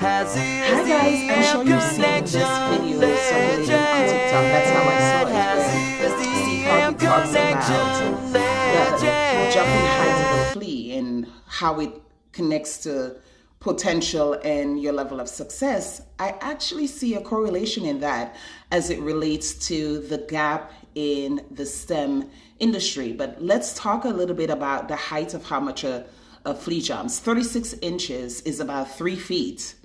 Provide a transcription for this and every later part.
Hi guys, I'm sure you've seen this video circulating on TikTok. That's how I saw it, where Steve Harvey talks about the jumping height of the flea and how it connects to potential and your level of success. I actually see a correlation in that as it relates to the gap in the STEM industry. But let's talk a little bit about the height of how much a flea jumps. 36 inches is about 3 feet.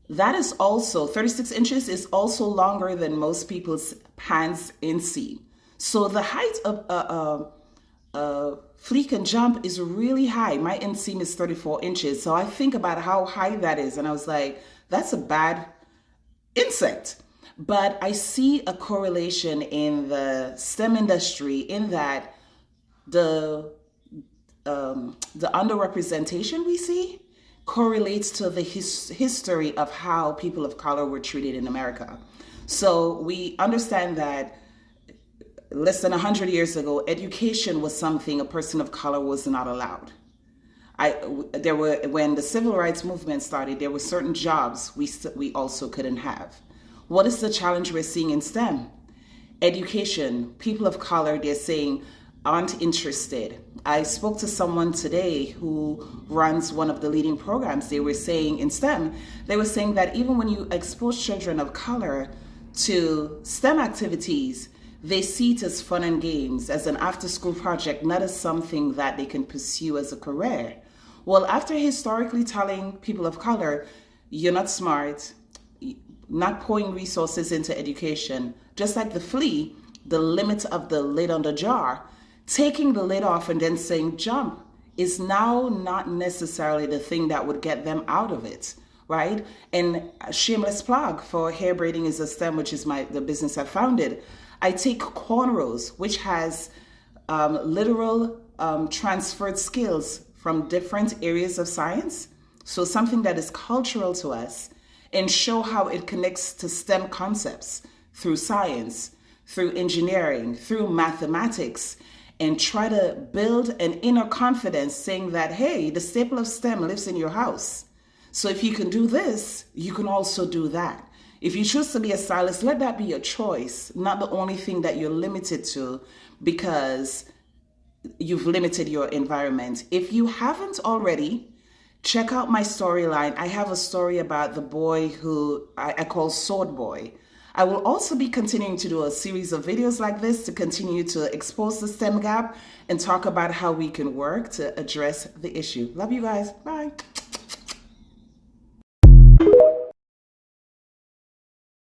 That is also, 36 inches is also longer than most people's pants inseam. So the height of a flea can jump is really high. My inseam is 34 inches. So I think about how high that is. And I was like, that's a bad insect. But I see a correlation in the STEM industry in that the underrepresentation we see correlates to the history of how people of color were treated in America. So we understand that less than 100 years ago, education was something a person of color was not allowed. When the civil rights movement started, there were certain jobs we also couldn't have. What is the challenge we're seeing in STEM? Education, people of color, they're saying, aren't interested. I spoke to someone today who runs one of the leading programs. They were saying in STEM, they were saying that even when you expose children of color to STEM activities, they see it as fun and games, as an after-school project, not as something that they can pursue as a career. Well, after historically telling people of color, you're not smart, not pouring resources into education, just like the flea, the limit of the lid on the jar, taking the lid off and then saying jump is now not necessarily the thing that would get them out of it, right? And a shameless plug for Hair Braiding is a STEM, which is the business I founded. I take cornrows, which has literal transferred skills from different areas of science. So something that is cultural to us, and show how it connects to STEM concepts through science, through engineering, through mathematics, and try to build an inner confidence saying that, hey, the staple of STEM lives in your house. So if you can do this, you can also do that. If you choose to be a stylist, let that be your choice, not the only thing that you're limited to because you've limited your environment. If you haven't already, check out my storyline. I have a story about the boy who I call Sword Boy. I will also be continuing to do a series of videos like this to continue to expose the STEM gap and talk about how we can work to address the issue. Love you guys. Bye.